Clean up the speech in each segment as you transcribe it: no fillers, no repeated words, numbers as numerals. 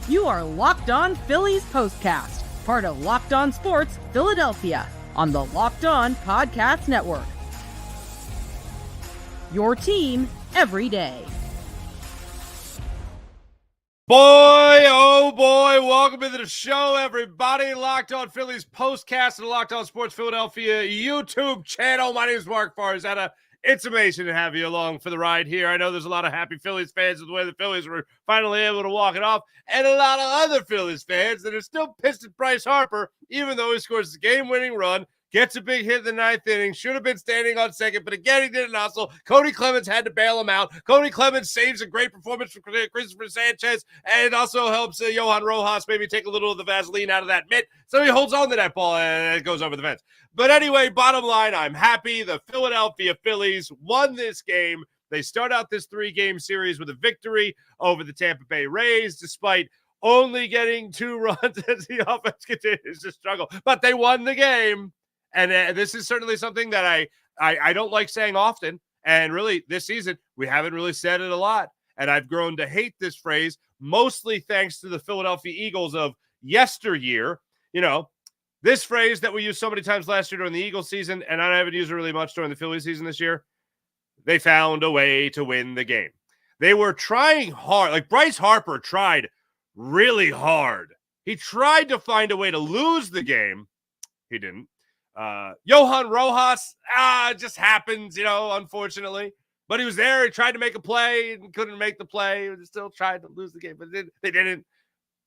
You are Locked On Phillies Postcast, part of Locked On Sports Philadelphia, on the Locked On Podcast Network. Your team every day. Boy, oh boy, welcome to the show, everybody. Locked On Phillies Postcast and Locked On Sports Philadelphia YouTube channel. My name is Mark Farzetta. It's amazing to have you along for the ride here. I know there's a lot of happy Phillies fans with the way the Phillies were finally able to walk it off, and a lot of other Phillies fans that are still pissed at Bryce Harper, even though he scores a game-winning run, gets a big hit in the ninth inning, should have been standing on second, but again, he didn't hustle. Kody Clemens had to bail him out. Kody Clemens saves a great performance from Cristopher Sanchez, and it also helps Johan Rojas maybe take a little of the Vaseline out of that mitt, so he holds on to that ball, and it goes over the fence. But anyway, bottom line, I'm happy. The Philadelphia Phillies won this game. They start out this 3-game series with a victory over the Tampa Bay Rays, despite only getting 2 runs as the offense continues to struggle. But they won the game. And this is certainly something that I don't like saying often. And really, this season, we haven't really said it a lot. And I've grown to hate this phrase, mostly thanks to the Philadelphia Eagles of yesteryear. You know, this phrase that we used so many times last year during the Eagles season, and I haven't used it really much during the Phillies season this year. They found a way to win the game. They were trying hard. Like Bryce Harper tried really hard. He tried to find a way to lose the game. He didn't. Johan Rojas, it just happens, unfortunately. But he was there. He tried to make a play and couldn't make the play. He still tried to lose the game, but they didn't.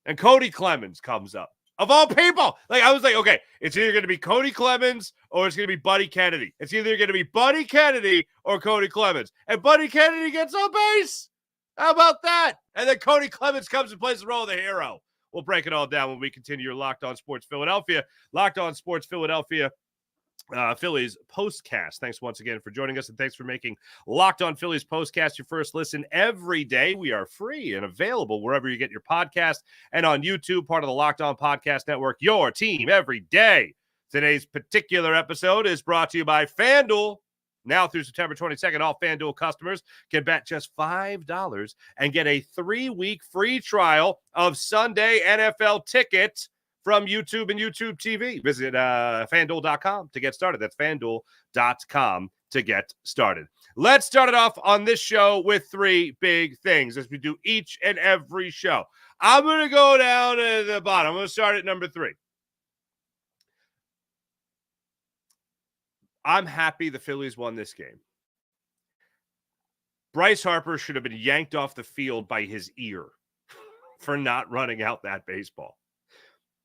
And Kody Clemens comes up. Of all people, I was like, okay, it's either going to be Kody Clemens or it's going to be Buddy Kennedy. It's either going to be Buddy Kennedy or Kody Clemens. And Buddy Kennedy gets on base. How about that? And then Kody Clemens comes and plays the role of the hero. We'll break it all down when we continue your Locked On Sports Philadelphia. Locked On Sports Philadelphia Phillies Postcast. Thanks once again for joining us, and thanks for making Locked On Phillies Postcast your first listen every day. We are free and available wherever you get your podcast and on YouTube, part of the Locked On Podcast Network, your team every day. Today's particular episode is brought to you by FanDuel. Now through September 22nd, all FanDuel customers can bet just $5 and get a 3-week free trial of Sunday NFL Ticket from YouTube and YouTube TV. Visit FanDuel.com to get started. That's FanDuel.com to get started. Let's start it off on this show with 3 big things, as we do each and every show. I'm going to go down to the bottom. I'm going to start at number 3. I'm happy the Phillies won this game. Bryce Harper should have been yanked off the field by his ear for not running out that baseball.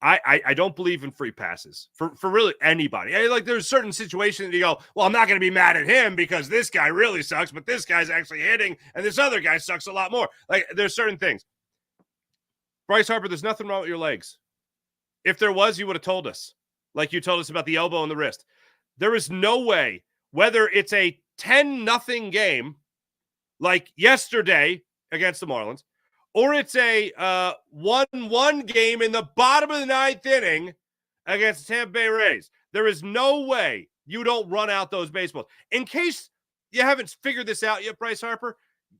I don't believe in free passes for really anybody. There's certain situations that you go, well, I'm not going to be mad at him because this guy really sucks, but this guy's actually hitting and this other guy sucks a lot more. There's certain things. Bryce Harper, there's nothing wrong with your legs. If there was, you would have told us, like you told us about the elbow and the wrist. There is no way, whether it's a 10-0 game like yesterday against the Marlins, or it's a 1-1 game in the bottom of the 9th inning against the Tampa Bay Rays. There is no way you don't run out those baseballs. In case you haven't figured this out yet, Bryce Harper,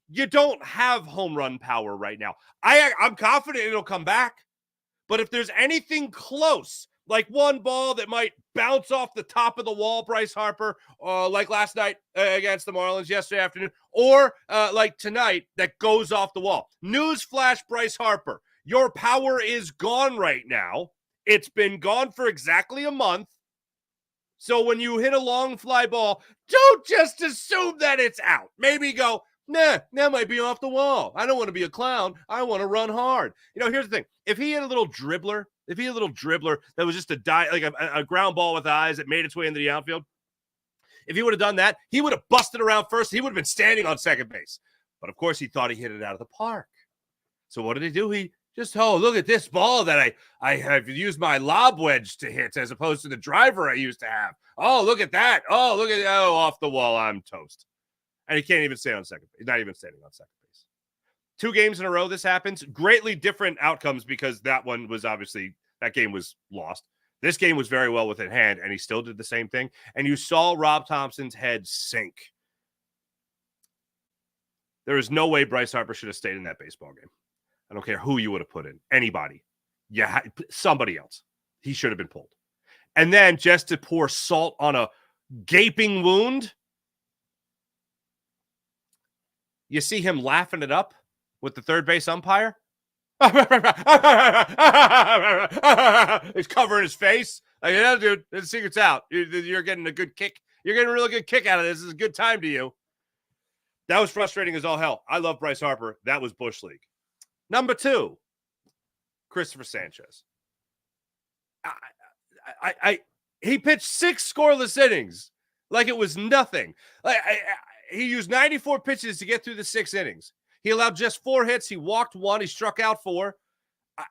you don't have home run power right now. I'm confident it'll come back. But if there's anything close, like one ball that might bounce off the top of the wall, Bryce Harper, like last night against the Marlins yesterday afternoon, or like tonight that goes off the wall. Newsflash, Bryce Harper, your power is gone right now. It's been gone for exactly a month. So when you hit a long fly ball, don't just assume that it's out. Maybe go, nah, that might be off the wall. I don't want to be a clown. I want to run hard. Here's the thing. If he had a little dribbler that was just a ground ball with eyes that made its way into the outfield, if he would have done that, he would have busted around first. He would have been standing on second base. But, of course, he thought he hit it out of the park. So what did he do? He just, look at this ball that I have used my lob wedge to hit as opposed to the driver I used to have. Oh, look at that. Off the wall. I'm toast. And he can't even stay on second base. He's not even standing on second base. 2 games in a row this happens. Greatly different outcomes because that one was obviously, that game was lost. This game was very well within hand, and he still did the same thing. And you saw Rob Thompson's head sink. There is no way Bryce Harper should have stayed in that baseball game. I don't care who you would have put in. Anybody. Yeah, somebody else. He should have been pulled. And then just to pour salt on a gaping wound, you see him laughing it up with the third base umpire. He's covering his face. Like, yeah, dude, the secret's out. You're getting a good kick. You're getting a really good kick out of this. This is a good time to you. That was frustrating as all hell. I love Bryce Harper. That was Bush League. Number 2, Cristopher Sanchez. He pitched 6 scoreless innings like it was nothing. He used 94 pitches to get through the 6 innings. He allowed just 4 hits. He walked 1. He struck out 4.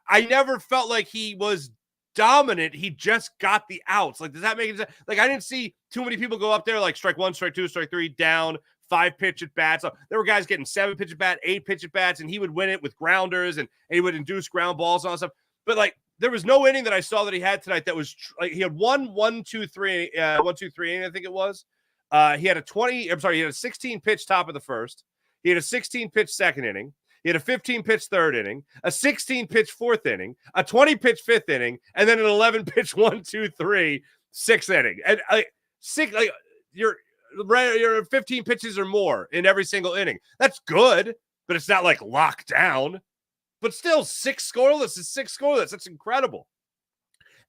I never felt like he was dominant. He just got the outs. Like, does that make sense? Like, I didn't see too many people go up there like strike 1, strike 2, strike 3, down, 5 pitch at bats. So there were guys getting 7 pitch at bat, 8 pitch at bats, and he would win it with grounders and he would induce ground balls and all that stuff. But like, there was no inning that I saw that he had tonight that was like he had 1, 2, 3, 1, 2, 3 inning, I think it was. He had a 16 pitch top of the first. He had a 16 pitch second inning. He had a 15 pitch third inning, a 16 pitch fourth inning, a 20 pitch fifth inning, and then an 11 pitch 1, 2, 3 sixth inning. And you're 15 pitches or more in every single inning. That's good, but it's not like locked down. But still, 6 scoreless is 6 scoreless. That's incredible.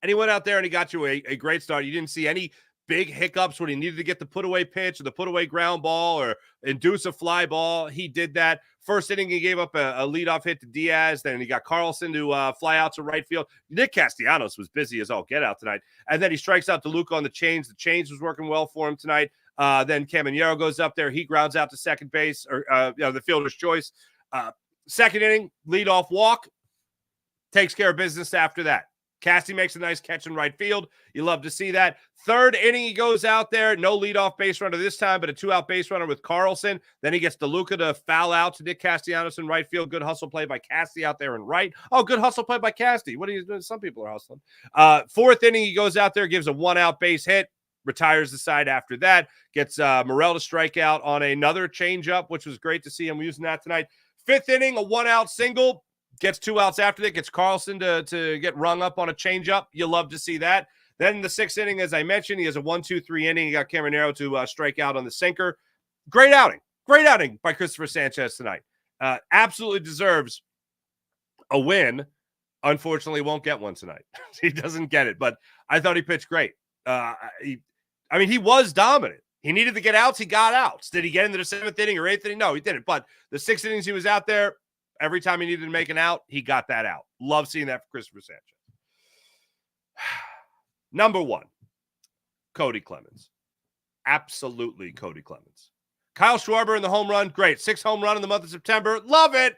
And he went out there and he got you a great start. You didn't see any big hiccups when he needed to get the put-away pitch or the put-away ground ball or induce a fly ball. He did that. First inning, he gave up a leadoff hit to Diaz. Then he got Carlson to fly out to right field. Nick Castellanos was busy as all get out tonight. And then he strikes out DeLuca on the change. The change was working well for him tonight. Then Caminero goes up there. He grounds out to second base, or the fielder's choice. Second inning, leadoff walk. Takes care of business after that. Casty makes a nice catch in right field. You love to see that. Third inning, he goes out there. No leadoff base runner this time, but a 2-out base runner with Carlson. Then he gets DeLuca to foul out to Nick Castellanos in right field. Good hustle play by Casty out there in right. Oh, good hustle play by Casty. What are you doing? Some people are hustling. Fourth inning, he goes out there, gives a 1-out base hit, retires the side after that. Gets Morel to strike out on another changeup, which was great to see him using that tonight. Fifth inning, a 1-out single. Gets 2 outs after that. Gets Carlson to get rung up on a changeup. You love to see that. Then in the 6th inning, as I mentioned, he has a 1, 2, 3 inning. He got Caminero to strike out on the sinker. Great outing. Great outing by Cristopher Sanchez tonight. Absolutely deserves a win. Unfortunately, won't get one tonight. He doesn't get it, but I thought he pitched great. He was dominant. He needed to get outs. He got outs. Did he get into the 7th inning or 8th inning? No, he didn't. But the 6 innings he was out there, every time he needed to make an out, he got that out. Love seeing that for Cristopher Sanchez. Number 1, Kody Clemens. Absolutely Kody Clemens. Kyle Schwarber in the home run. Great. 6th home run in the month of September. Love it.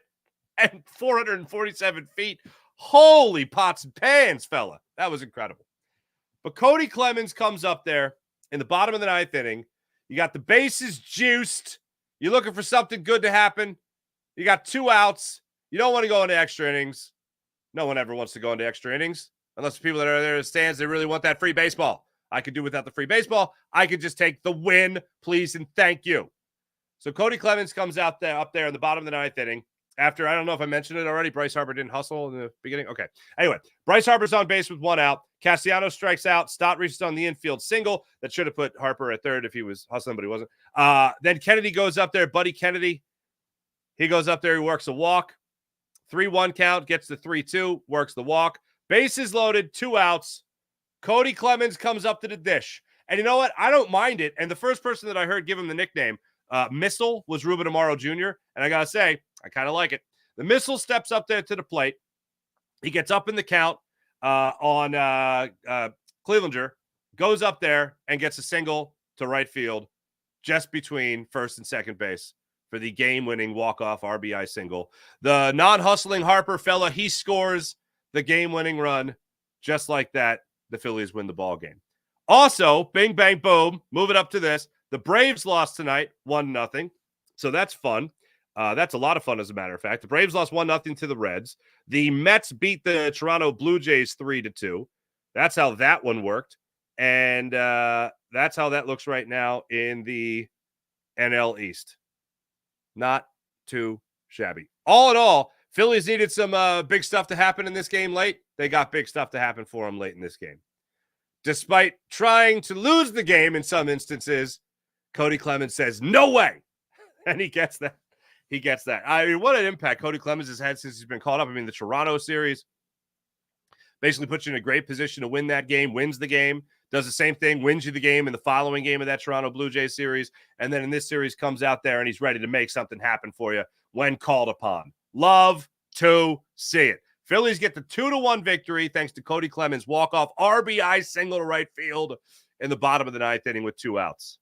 And 447 feet. Holy pots and pans, fella. That was incredible. But Kody Clemens comes up there in the bottom of the 9th inning. You got the bases juiced. You're looking for something good to happen. You got 2 outs. You don't want to go into extra innings. No one ever wants to go into extra innings. Unless the people that are there in the stands, they really want that free baseball. I could do without the free baseball. I could just take the win, please, and thank you. So Kody Clemens comes out there up there in the bottom of the 9th inning. After, I don't know if I mentioned it already, Bryce Harper didn't hustle in the beginning. Okay. Anyway, Bryce Harper's on base with 1 out. Castellanos strikes out. Stott reaches on the infield single. That should have put Harper at third if he was hustling, but he wasn't. Then Kennedy goes up there. Buddy Kennedy. He goes up there. He works a walk. 3-1 count. Gets the 3-2. Works the walk. Bases loaded. 2 outs. Kody Clemens comes up to the dish. And you know what? I don't mind it. And the first person that I heard give him the nickname, Missile, was Ruben Amaro Jr. And I got to say, I kind of like it. The Missile steps up there to the plate. He gets up in the count on Clevelander, goes up there and gets a single to right field just between first and second base for the game-winning walk-off RBI single. The non-hustling Harper fella, he scores the game-winning run. Just like that, the Phillies win the ball game. Also, bing, bang, boom, moving up to this. The Braves lost tonight, 1-0. So that's fun. That's a lot of fun, as a matter of fact. The Braves lost 1-0 to the Reds. The Mets beat the Toronto Blue Jays 3-2. That's how that one worked. And that's how that looks right now in the NL East. Not too shabby. All in all, Phillies needed some big stuff to happen in this game late. They got big stuff to happen for them late in this game. Despite trying to lose the game in some instances, Kody Clemens says, no way. And he gets that. He gets that. I mean, what an impact Kody Clemens has had since he's been called up. I mean, the Toronto series basically puts you in a great position to win that game, wins the game, does the same thing, wins you the game in the following game of that Toronto Blue Jays series. And then in this series comes out there and he's ready to make something happen for you when called upon. Love to see it. Phillies get the 2-1 victory thanks to Kody Clemens' walk-off RBI single to right field in the bottom of the ninth inning with 2 outs.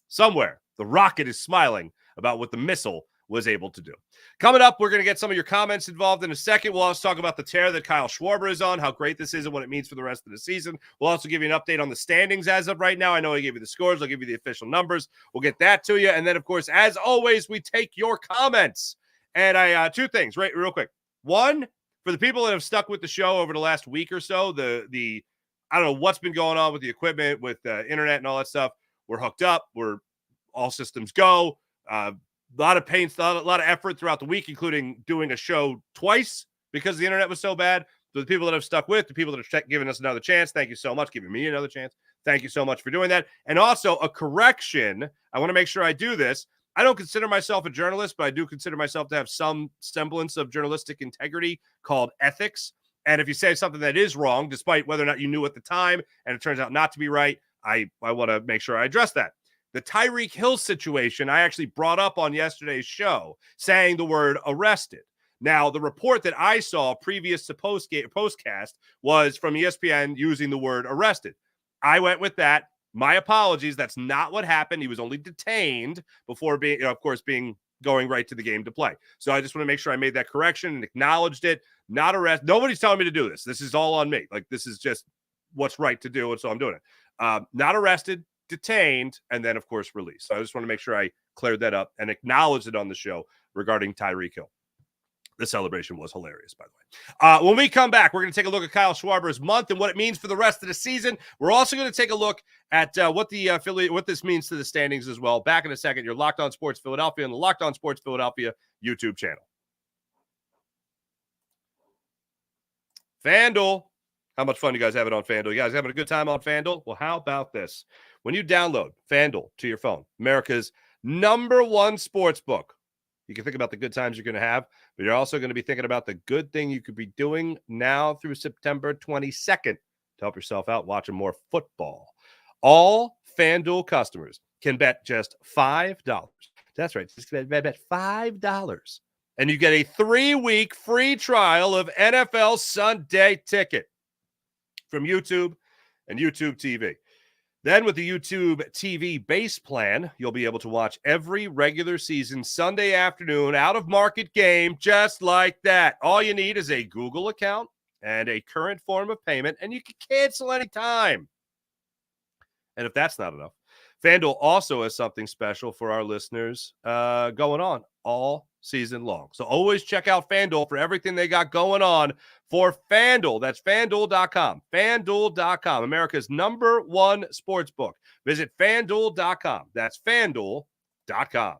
Somewhere, the rocket is smiling about what the missile was able to do. Coming up, we're going to get some of your comments involved in a second. We'll also talk about the tear that Kyle Schwarber is on, how great this is and what it means for the rest of the season. We'll also give you an update on the standings as of right now. I know I gave you the scores. I'll give you the official numbers. We'll get that to you. And then, of course, as always, we take your comments. And I 2 things, right, real quick. One, for the people that have stuck with the show over the last week or so, the I don't know what's been going on with the equipment, with the internet and all that stuff. We're hooked up. We're all systems go. A lot of pain, a lot of effort throughout the week, including doing a show twice because the internet was so bad. So the people that have stuck with, the people that are giving us another chance, thank you so much. Giving me another chance. Thank you so much for doing that. And also a correction. I want to make sure I do this. I don't consider myself a journalist, but I do consider myself to have some semblance of journalistic integrity called ethics. And if you say something that is wrong, despite whether or not you knew at the time, and it turns out not to be right, I want to make sure I address that. The Tyreek Hill situation, I actually brought up on yesterday's show, saying the word arrested. Now, the report that I saw previous to postcast was from ESPN using the word arrested. I went with that. My apologies. That's not what happened. He was only detained before being, going right to the game to play. So I just want to make sure I made that correction and acknowledged it. Not arrest. Nobody's telling me to do this. This is all on me. Like, this is just what's right to do. And so I'm doing it. Not arrested, detained, and then, of course, released. So I just want to make sure I cleared that up and acknowledged it on the show regarding Tyreek Hill. The celebration was hilarious, by the way. When we come back, we're going to take a look at Kyle Schwarber's month and what it means for the rest of the season. We're also going to take a look at what this means to the standings as well. Back in a second. You're Locked On Sports Philadelphia on the Locked On Sports Philadelphia YouTube channel. FanDuel. How much fun you guys having on FanDuel? You guys having a good time on FanDuel? Well, how about this? When you download FanDuel to your phone, America's #1 sports book, you can think about the good times you're going to have, but you're also going to be thinking about the good thing you could be doing now through September 22nd to help yourself out watching more football. All FanDuel customers can bet just $5. That's right. Just bet $5. And you get a 3-week free trial of NFL Sunday Ticket from YouTube and YouTube TV. Then with the YouTube TV base plan, you'll be able to watch every regular season Sunday afternoon out-of-market game just like that. All you need is a Google account and a current form of payment, and you can cancel anytime. And if that's not enough, FanDuel also has something special for our listeners going on all season long. So always check out FanDuel for everything they got going on for FanDuel. That's FanDuel.com. FanDuel.com, America's #1 sports book. Visit FanDuel.com. That's FanDuel.com.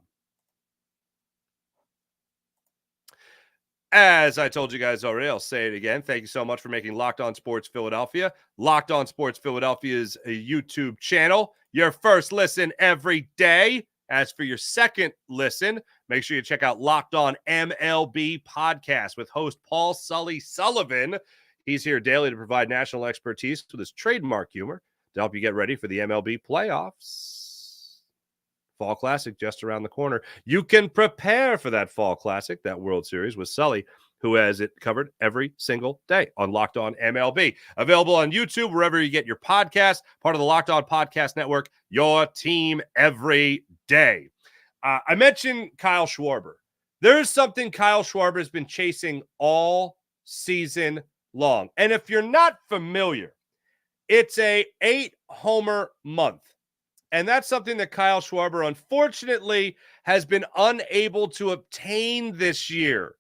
As I told you guys already, I'll say it again. Thank you so much for making Locked On Sports Philadelphia, Locked On Sports Philadelphia's YouTube channel, your first listen every day. As for your second listen, make sure you check out Locked On MLB Podcast with host Paul Sully Sullivan. He's here daily to provide national expertise with his trademark humor to help you get ready for the MLB playoffs. Fall Classic just around the corner. You can prepare for that Fall Classic, that World Series, with Sully, who has it covered every single day on Locked On MLB. Available on YouTube, wherever you get your podcast, part of the Locked On Podcast Network, your team every day. I mentioned Kyle Schwarber. There's something Kyle Schwarber has been chasing all season long. And if you're not familiar, it's a 8-homer month. And that's something that Kyle Schwarber, unfortunately, has been unable to obtain this year.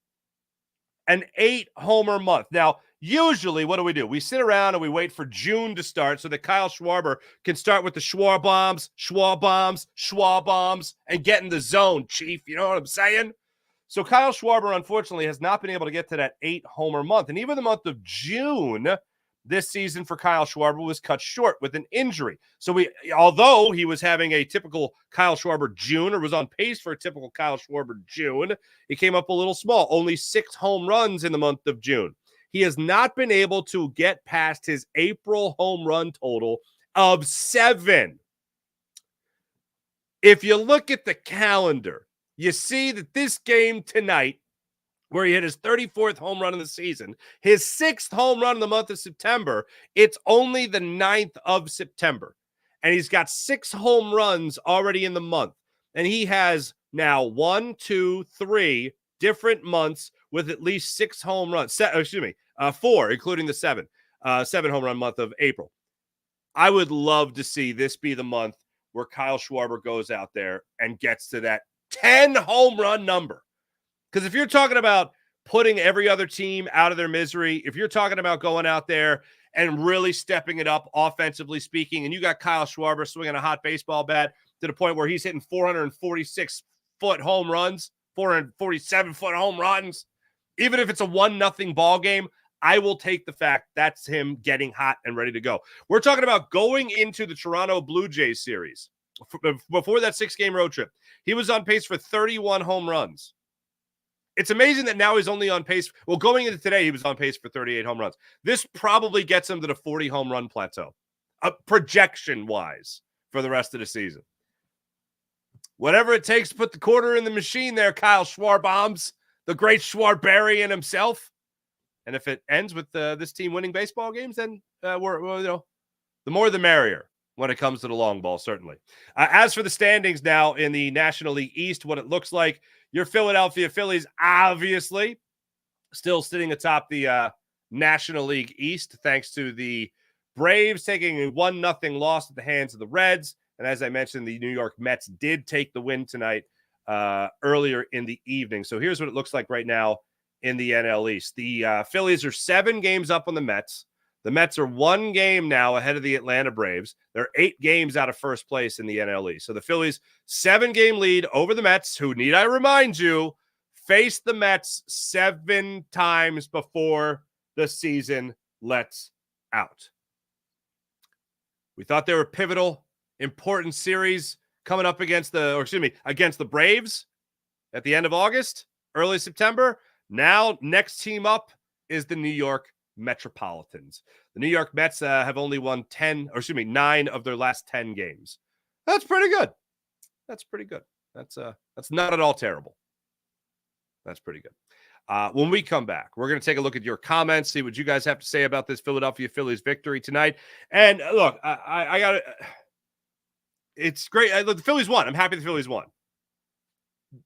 An 8-homer month. Now, usually, what do? We sit around and we wait for June to start so that Kyle Schwarber can start with the Schwarbombs, and get in the zone, Chief. You know what I'm saying? So Kyle Schwarber, unfortunately, has not been able to get to that 8-homer month. And even the month of June this season for Kyle Schwarber was cut short with an injury. So although he was having a typical Kyle Schwarber June, or was on pace for a typical Kyle Schwarber June, he came up a little small, only 6 home runs in the month of June. He has not been able to get past his April home run total of 7. If you look at the calendar, you see that this game tonight, where he hit his 34th home run of the season, his 6th home run in the month of September, it's only the 9th of September. And he's got 6 home runs already in the month. And he has now 1, 2, 3 different months with at least 6 home runs. 4, including the 7 home run month of April. I would love to see this be the month where Kyle Schwarber goes out there and gets to that 10 home run number. Because if you're talking about putting every other team out of their misery, if you're talking about going out there and really stepping it up offensively speaking, and you got Kyle Schwarber swinging a hot baseball bat to the point where he's hitting 446-foot home runs, 447-foot home runs, even if it's a 1-0 ball game, I will take the fact that's him getting hot and ready to go. We're talking about going into the Toronto Blue Jays series. Before that 6-game road trip, he was on pace for 31 home runs. It's amazing that now he's only on pace. Well, going into today, he was on pace for 38 home runs. This probably gets him to the 40 home run plateau, projection-wise, for the rest of the season. Whatever it takes to put the quarter in the machine there, Kyle Schwarbombs, the great Schwarberian himself. And if it ends with this team winning baseball games, then the more the merrier when it comes to the long ball, certainly. As for the standings now in the National League East, what it looks like, your Philadelphia Phillies, obviously, still sitting atop the National League East, thanks to the Braves taking a 1-0 loss at the hands of the Reds. And as I mentioned, the New York Mets did take the win tonight earlier in the evening. So here's what it looks like right now in the NL East. The Phillies are 7 games up on the Mets. The Mets are 1 game now ahead of the Atlanta Braves. They're 8 games out of first place in the NL East. So the Phillies, 7-game lead over the Mets, who, need I remind you, faced the Mets 7 times before the season lets out. We thought they were pivotal, important series coming up against the Braves at the end of August, early September. Now, next team up is the New York Metropolitans. The New York Mets have only won 9 of their last 10 games. That's pretty good. That's not at all terrible. That's pretty good. When we come back, we're going to take a look at your comments, see what you guys have to say about this Philadelphia Phillies victory tonight. And look, I got it. It's great. The Phillies won. I'm happy the Phillies won.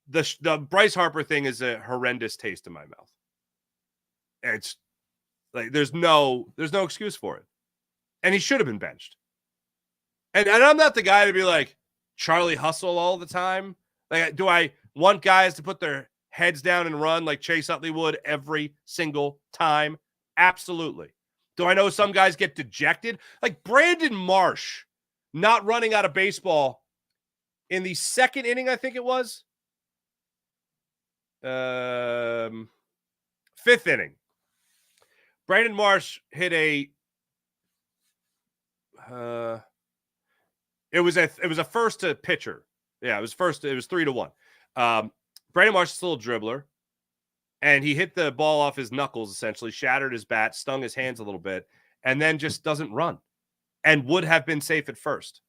The Bryce Harper thing is a horrendous taste in my mouth. It's like there's no excuse for it. And he should have been benched. And I'm not the guy to be like Charlie Hustle all the time. Like, do I want guys to put their heads down and run like Chase Utley would every single time? Absolutely. Do I know some guys get dejected? Like Brandon Marsh not running out of baseball in the 2nd inning, I think it was. 5th inning. Brandon Marsh hit it was a first to pitcher. Yeah, it was 3-1. Brandon Marsh is still a dribbler, and he hit the ball off his knuckles, essentially, shattered his bat, stung his hands a little bit, and then just doesn't run, and would have been safe at first.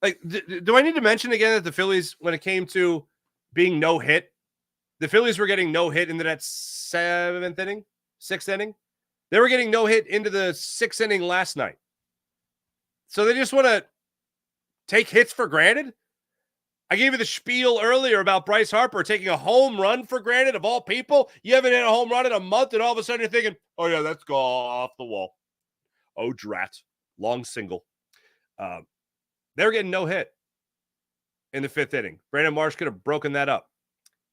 Like, do I need to mention again that the Phillies, when it came to being no hit, the Phillies were getting no hit into that 6th inning. They were getting no hit into the 6th inning last night. So they just want to take hits for granted? I gave you the spiel earlier about Bryce Harper taking a home run for granted, of all people. You haven't hit a home run in a month, and all of a sudden you're thinking, oh, yeah, that's go off the wall. Oh, drat. Long single. They were getting no hit in the 5th inning. Brandon Marsh could have broken that up.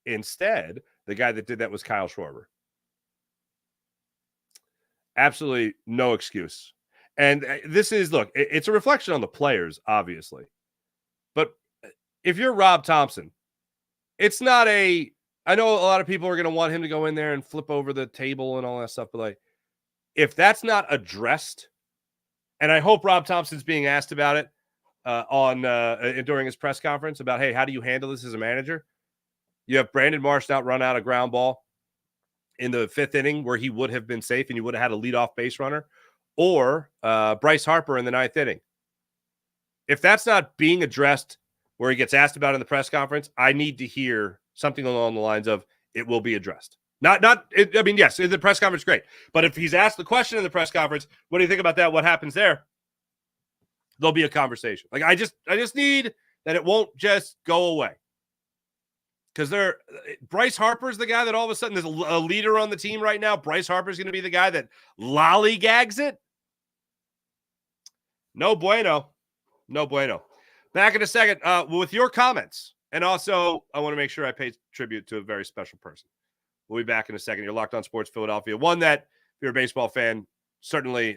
Instead, the guy that did that was Kyle Schwarber. Absolutely no excuse. And this is, look, it's a reflection on the players, obviously. But if you're Rob Thompson, it's not I I know a lot of people are going to want him to go in there and flip over the table and all that stuff, but like, if that's not addressed, and I hope Rob Thompson's being asked about it during his press conference about, hey, how do you handle this as a manager? You have Brandon Marsh not run out a ground ball in the 5th inning where he would have been safe and you would have had a leadoff base runner, or Bryce Harper in the 9th inning. If that's not being addressed where he gets asked about in the press conference, I need to hear something along the lines of, it will be addressed. Yes, the press conference, great. But if he's asked the question in the press conference, what do you think about that? What happens there? There'll be a conversation. Like, I just need that it won't just go away. Because Bryce Harper's the guy that all of a sudden there's a leader on the team right now. Bryce Harper's going to be the guy that lollygags it. No bueno. No bueno. Back in a second with your comments. And also, I want to make sure I pay tribute to a very special person. We'll be back in a second. You're Locked On Sports Philadelphia. One that, if you're a baseball fan, certainly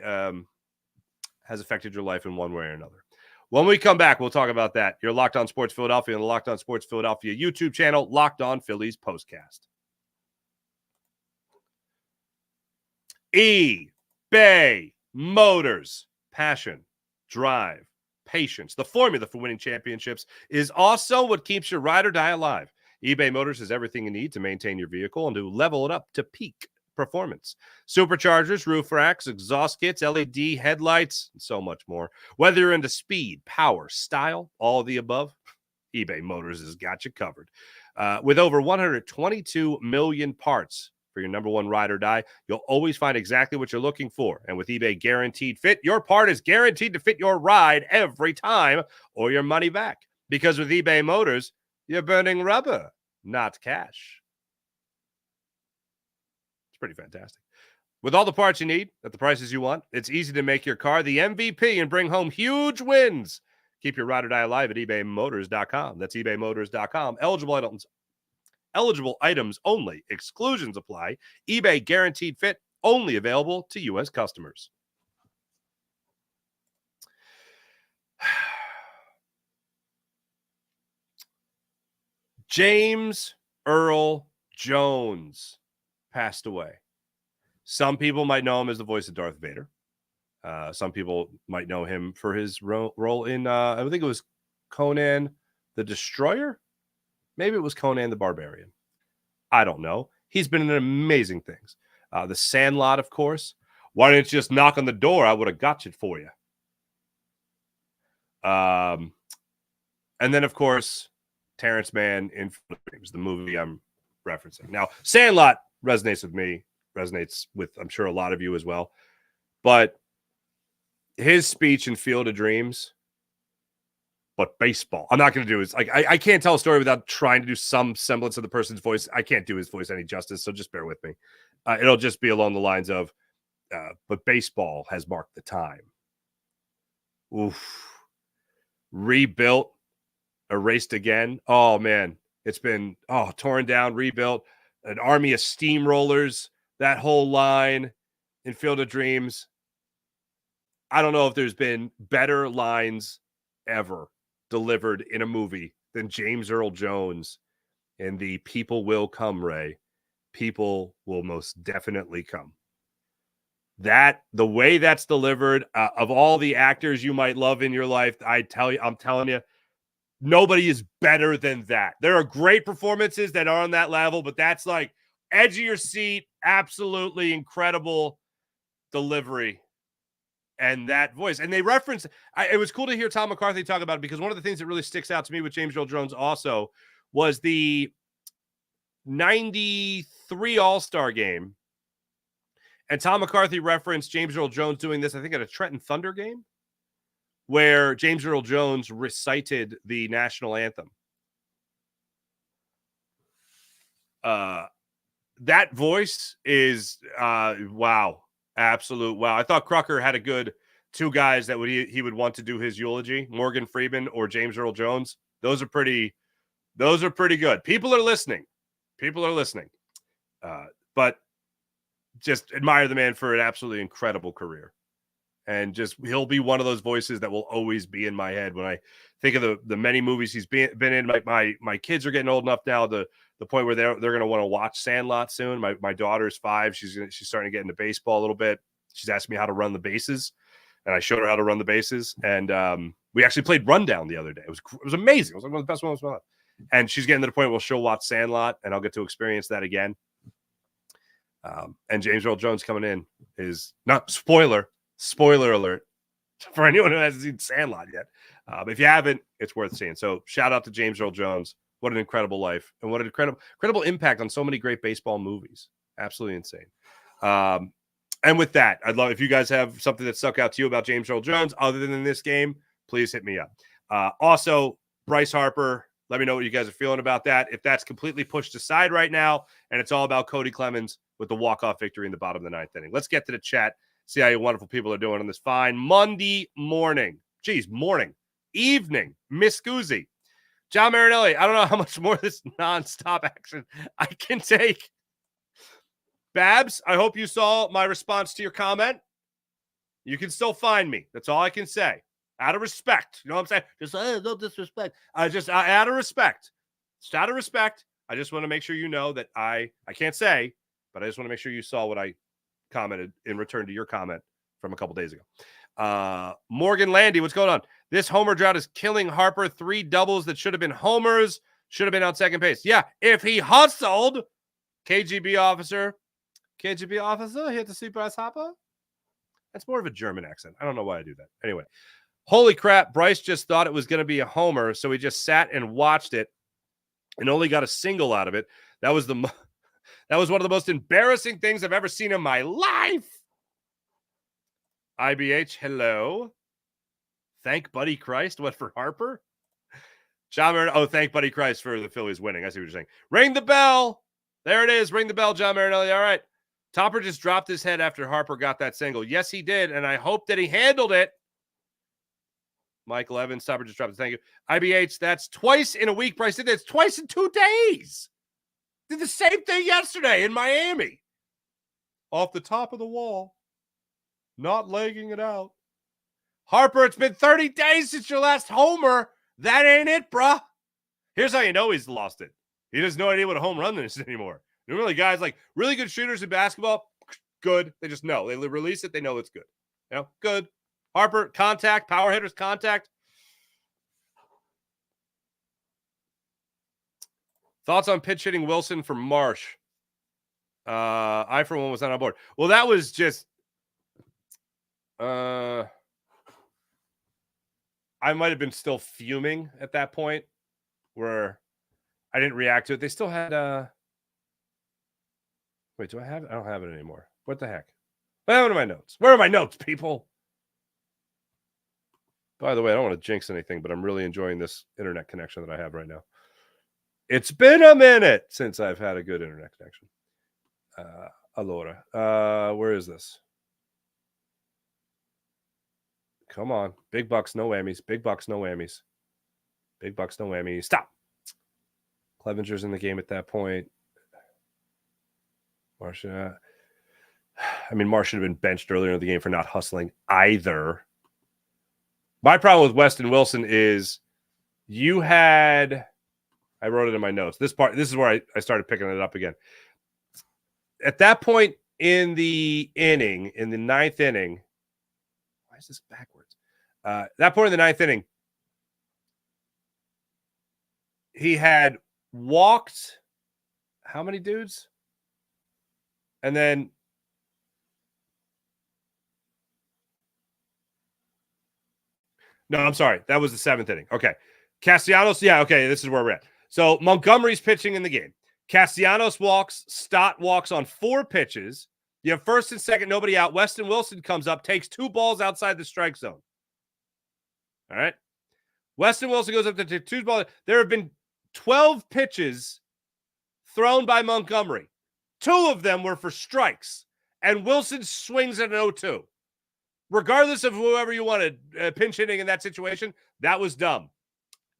has affected your life in one way or another. When we come back, we'll talk about that. You're Locked On Sports Philadelphia and the Locked On Sports Philadelphia YouTube channel, Locked On Phillies Postcast. eBay Motors. Passion, drive, patience. The formula for winning championships is also what keeps your ride or die alive. eBay Motors has everything you need to maintain your vehicle and to level it up to peak performance. Superchargers, roof racks, exhaust kits, LED headlights, and so much more. Whether you're into speed, power, style, all of the above, eBay Motors has got you covered. With over 122 million parts for your number one ride or die, you'll always find exactly what you're looking for. And with eBay Guaranteed Fit, your part is guaranteed to fit your ride every time or your money back. Because with eBay Motors, you're burning rubber, not cash. It's pretty fantastic. With all the parts you need at the prices you want, it's easy to make your car the MVP and bring home huge wins. Keep your ride or die alive at ebaymotors.com. That's ebaymotors.com. Eligible items only. Exclusions apply. eBay Guaranteed Fit, only available to U.S. customers. James Earl Jones passed away. Some people might know him as the voice of Darth Vader. Some people might know him for his role in, I think it was Conan the Destroyer. Maybe it was Conan the Barbarian. I don't know. He's been in amazing things. The Sandlot, of course. Why didn't you just knock on the door? I would have got it for you. And then, of course, Terrence Mann in the movie I'm referencing. Now, Sandlot resonates with me, resonates with, I'm sure, a lot of you as well. But his speech in Field of Dreams, but baseball. I'm not going to do his, like, I can't tell a story without trying to do some semblance of the person's voice. I can't do his voice any justice, so just bear with me. It'll just be along the lines of, but baseball has marked the time. Oof. Rebuilt, erased again. Oh, man. It's been, torn down, rebuilt, an army of steamrollers, that whole line in Field of Dreams. I don't know if there's been better lines ever delivered in a movie than James Earl Jones in the "People will come, Ray. People will most definitely come." That, the way that's delivered, of all the actors you might love in your life, I'm telling you, nobody is better than that. There are great performances that are on that level, but that's like edge of your seat, absolutely incredible delivery. And that voice. And they reference, it was cool to hear Tom McCarthy talk about it, because one of the things that really sticks out to me with James Earl Jones also was the 93 All-Star game. And Tom McCarthy referenced James Earl Jones doing this, I think, at a Trenton Thunder game, where James Earl Jones recited the national anthem. That voice is, wow. Absolute wow. I thought Crucker had a good two guys that he would want to do his eulogy, Morgan Freeman or James Earl Jones. Those are pretty good. People are listening. But just admire the man for an absolutely incredible career. And just he'll be one of those voices that will always be in my head when I think of the many movies he's been in. My kids are getting old enough now to the point where they're going to want to watch Sandlot soon. My daughter's 5. She's starting to get into baseball a little bit. She's asked me how to run the bases, and I showed her how to run the bases. And we actually played Rundown the other day. It was amazing. It was like one of the best moments of my life. And she's getting to the point where she'll watch Sandlot, and I'll get to experience that again. And James Earl Jones coming in is not spoiler alert for anyone who hasn't seen Sandlot yet. But if you haven't, it's worth seeing. So shout out to James Earl Jones. What an incredible life, and what an incredible impact on so many great baseball movies. Absolutely insane. And with that, I'd love if you guys have something that stuck out to you about James Earl Jones other than in this game, please hit me up. Also, Bryce Harper, let me know what you guys are feeling about that. If that's completely pushed aside right now and it's all about Kody Clemens with the walk-off victory in the bottom of the 9th inning. Let's get to the chat. See how you wonderful people are doing on this fine Monday morning. Geez, morning, evening, Miss Guzzi. John Marinelli, I don't know how much more of this nonstop action I can take. Babs, I hope you saw my response to your comment. You can still find me. That's all I can say. Out of respect. You know what I'm saying? Just no disrespect. Out of respect. Just out of respect. I just want to make sure you know that I can't say, but I just want to make sure you saw what I commented in return to your comment from a couple days ago. Morgan Landy, what's going on? This homer drought is killing Harper. 3 doubles that should have been homers, should have been on second base. Yeah, if he hustled, KGB officer, here to see Bryce Harper. That's more of a German accent. I don't know why I do that. Anyway, holy crap, Bryce just thought it was going to be a homer, so he just sat and watched it and only got a single out of it. That was one of the most embarrassing things I've ever seen in my life. IBH, hello. Thank Buddy Christ. What, for Harper? John Marinelli. Oh, thank Buddy Christ for the Phillies winning. I see what you're saying. Ring the bell. There it is. Ring the bell, John Marinelli. All right. Topper just dropped his head after Harper got that single. Yes, he did, and I hope that he handled it. Michael Evans, Topper just dropped it. Thank you. IBH, that's twice in a week. Bryce did that. It's twice in 2 days. Did the same thing yesterday in Miami. Off the top of the wall. Not legging it out. Harper, it's been 30 days since your last homer. That ain't it, bruh. Here's how you know he's lost it. He has no idea what a home run is anymore. Normally, guys like really good shooters in basketball, good. They just know. They release it. They know it's good. You know, good. Harper, contact. Power hitters, contact. Thoughts on pitch hitting Wilson for Marsh? I, for one, was not on board. Well, that was just I might have been still fuming at that point where I didn't react to it. They still had wait, do I have it? I don't have it anymore. What the heck? What are my notes? Where are my notes, people? By the way, I don't want to jinx anything, but I'm really enjoying this internet connection that I have right now. It's been a minute since I've had a good internet connection. Allora. Where is this? Come on. Big bucks, no whammies. Big bucks, no whammies. Big bucks, no whammies. Stop. Clevenger's in the game at that point. Marsh should have been benched earlier in the game for not hustling either. My problem with Weston Wilson is I wrote it in my notes. This is where I started picking it up again. At that point in the inning, in the 9th inning, why is this backwards? That point in the 9th inning, he had walked how many dudes? And then no, I'm sorry. That was the 7th inning. Okay. Castellanos, yeah, okay, this is where we're at. So Montgomery's pitching in the game. Castellanos walks, Stott walks on 4 pitches. You have first and second, nobody out. Weston Wilson comes up, takes 2 balls outside the strike zone. All right. Weston Wilson goes up to 2 balls. There have been 12 pitches thrown by Montgomery. 2 of them were for strikes, and Wilson swings at an 0-2. Regardless of whoever you wanted pinch hitting in that situation, that was dumb.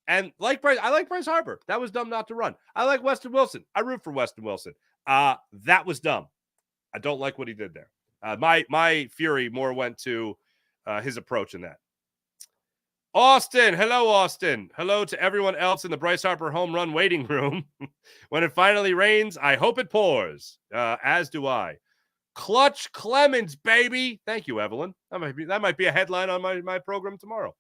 And I like Bryce Harper. That was dumb not to run. I like Weston Wilson. I root for Weston Wilson. That was dumb. I don't like what he did there. My fury more went to his approach in that. Austin, hello, Austin. Hello to everyone else in the Bryce Harper home run waiting room. When it finally rains, I hope it pours, as do I. Clutch Clemens, baby. Thank you, Evelyn. That might be a headline on my program tomorrow.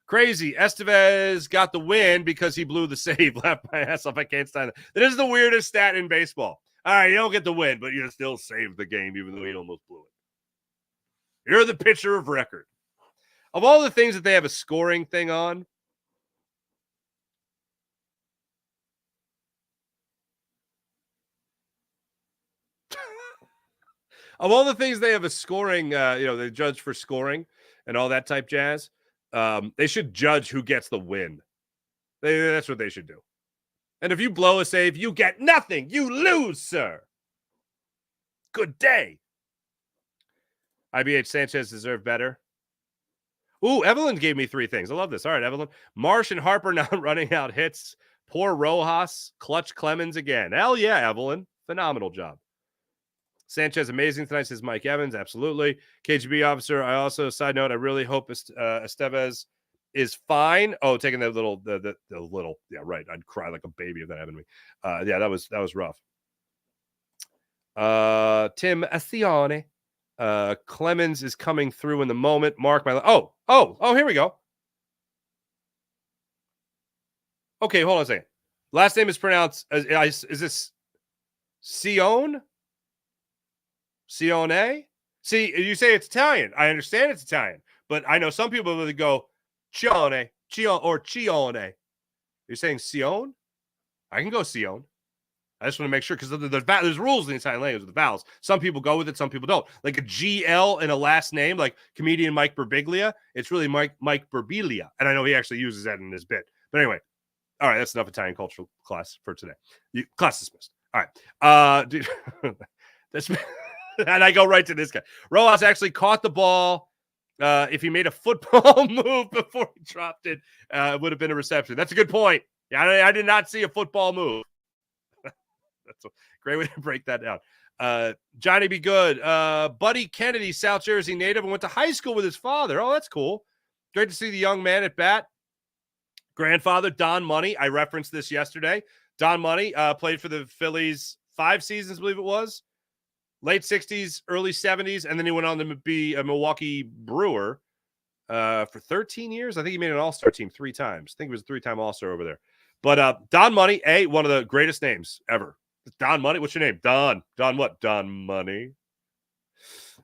Crazy. Estevez got the win because he blew the save. Laughed my ass off. I can't stand it. That is the weirdest stat in baseball. All right, you don't get the win, but you still saved the game even though you almost blew it. You're the pitcher of record. Of all the things that they have a scoring thing on, of all the things they have a scoring, they judge for scoring and all that type jazz, they should judge who gets the win. That's what they should do. And if you blow a save, you get nothing. You lose, sir. Good day. IBH Sanchez deserved better. Ooh, Evelyn gave me 3 things. I love this. All right, Evelyn. Marsh and Harper not running out hits. Poor Rojas. Clutch Clemens again. Hell yeah, Evelyn. Phenomenal job. Sanchez amazing tonight, says Mike Evans. Absolutely. KGB officer, I also, side note, I really hope Estevez is fine. Oh, taking that little, the little, yeah, right. I'd cry like a baby if that happened to me. Yeah, that was rough. Tim Acione. Clemens is coming through in the moment. Mark my here we go. Okay, hold on a second. Last name is pronounced is this Sione? Sione? See, you say it's Italian. I understand it's Italian, but I know some people that go Cione, or Cione. You're saying Sione? I can go Sione. I just want to make sure because there's rules in the Italian language with the vowels. Some people go with it, some people don't. Like a GL in a last name, like comedian Mike Birbiglia, it's really Mike Birbiglia. And I know he actually uses that in his bit. But anyway, all right, that's enough Italian cultural class for today. Class dismissed. All right. Dude, and I go right to this guy. Rojas actually caught the ball. If he made a football move before he dropped it, it would have been a reception. That's a good point. Yeah, I did not see a football move. That's a great way to break that down. Johnny Be Good. Buddy Kennedy, South Jersey native, and went to high school with his father. Oh, that's cool. Great to see the young man at bat. Grandfather, Don Money. I referenced this yesterday. Don Money played for the Phillies 5 seasons, I believe it was. Late 60s, early 70s, and then he went on to be a Milwaukee Brewer for 13 years. I think he made an all-star team 3 times. I think he was a 3-time all-star over there. But Don Money, one of the greatest names ever. Don Money, what's your name? Don what? Don Money.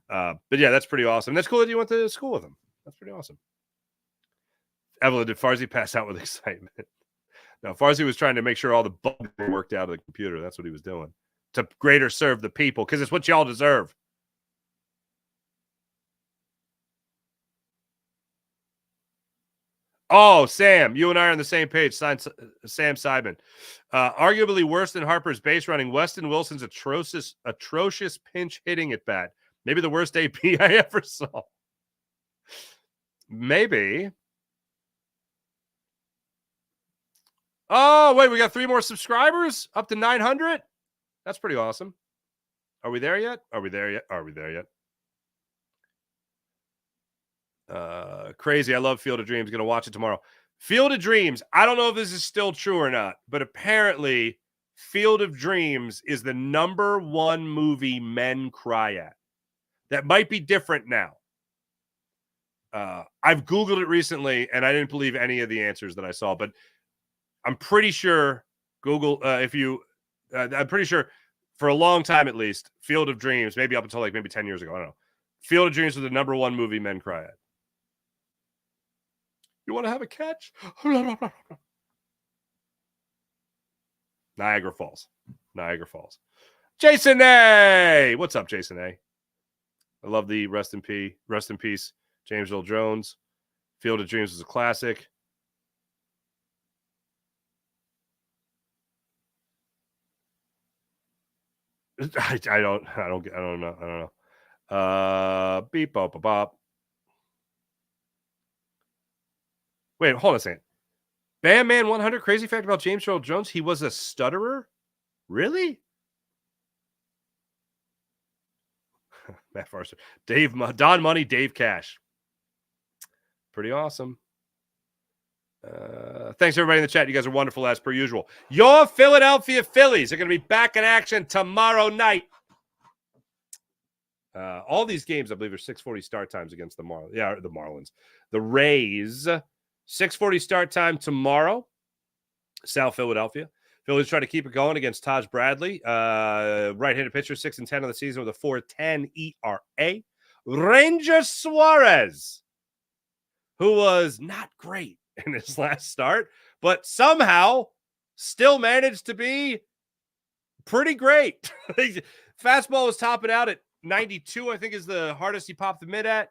But yeah, that's pretty awesome. That's cool that you went to school with him. That's pretty awesome. Evelyn, did Farzy pass out with excitement? No, Farzy was trying to make sure all the bugs were worked out of the computer. That's what he was doing. To greater serve the people, because it's what y'all deserve. Oh, Sam, you and I are on the same page. Sam Seidman. Arguably worse than Harper's base running, Weston Wilson's atrocious pinch hitting at bat. Maybe the worst AP I ever saw. Maybe. Oh, wait, we got 3 more subscribers? Up to 900? That's pretty awesome. Are we there yet? Crazy. I love Field of Dreams. Going to watch it tomorrow. Field of Dreams. I don't know if this is still true or not, but apparently Field of Dreams is the #1 movie men cry at. That might be different now. I've Googled it recently, and I didn't believe any of the answers that I saw, but I'm pretty sure Google, I'm pretty sure for a long time at least, Field of Dreams, maybe up until maybe 10 years ago, I don't know. Field of Dreams was the #1 movie men cry at. You want to have a catch? Niagara Falls. Jason A. What's up, Jason A? I love the rest in peace, James Earl Jones. Field of Dreams was a classic. I don't know. Beep bop bop. Wait, hold on a second. Bam Man 100, crazy fact about James Earl Jones. He was a stutterer? Really? Matt Forrester. Don Money, Dave Cash. Pretty awesome. Thanks, everybody in the chat. You guys are wonderful as per usual. Your Philadelphia Phillies are going to be back in action tomorrow night. All these games, I believe, are 6:40 start times against the Marlins. Yeah, the Marlins. The Rays, 6:40 start time tomorrow. South Philadelphia. Phillies try to keep it going against Taj Bradley. Right-handed pitcher, 6-10 on the season with a 4.10 ERA. Ranger Suarez, who was not great in his last start, but somehow still managed to be pretty great. Fastball was topping out at 92, I think is the hardest he popped the mid at.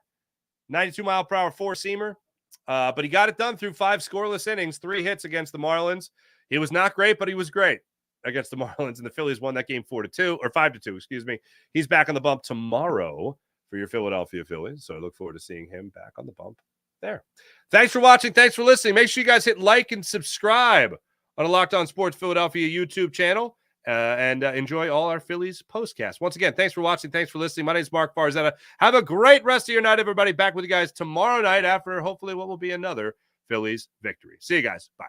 92 mile per hour four-seamer. But he got it done through 5 scoreless innings, 3 hits against the Marlins. He was not great, but he was great against the Marlins, and the Phillies won that game 4-2, or 5-2, excuse me. He's back on the bump tomorrow for your Philadelphia Phillies, so I look forward to seeing him back on the bump there. Thanks for watching. Thanks for listening. Make sure you guys hit like and subscribe on the Locked On Sports Philadelphia YouTube channel, and enjoy all our Phillies postcasts. Once again, thanks for watching. Thanks for listening. My name is Mark Farzetta. Have a great rest of your night, everybody. Back with you guys tomorrow night after hopefully what will be another Phillies victory. See you guys. Bye.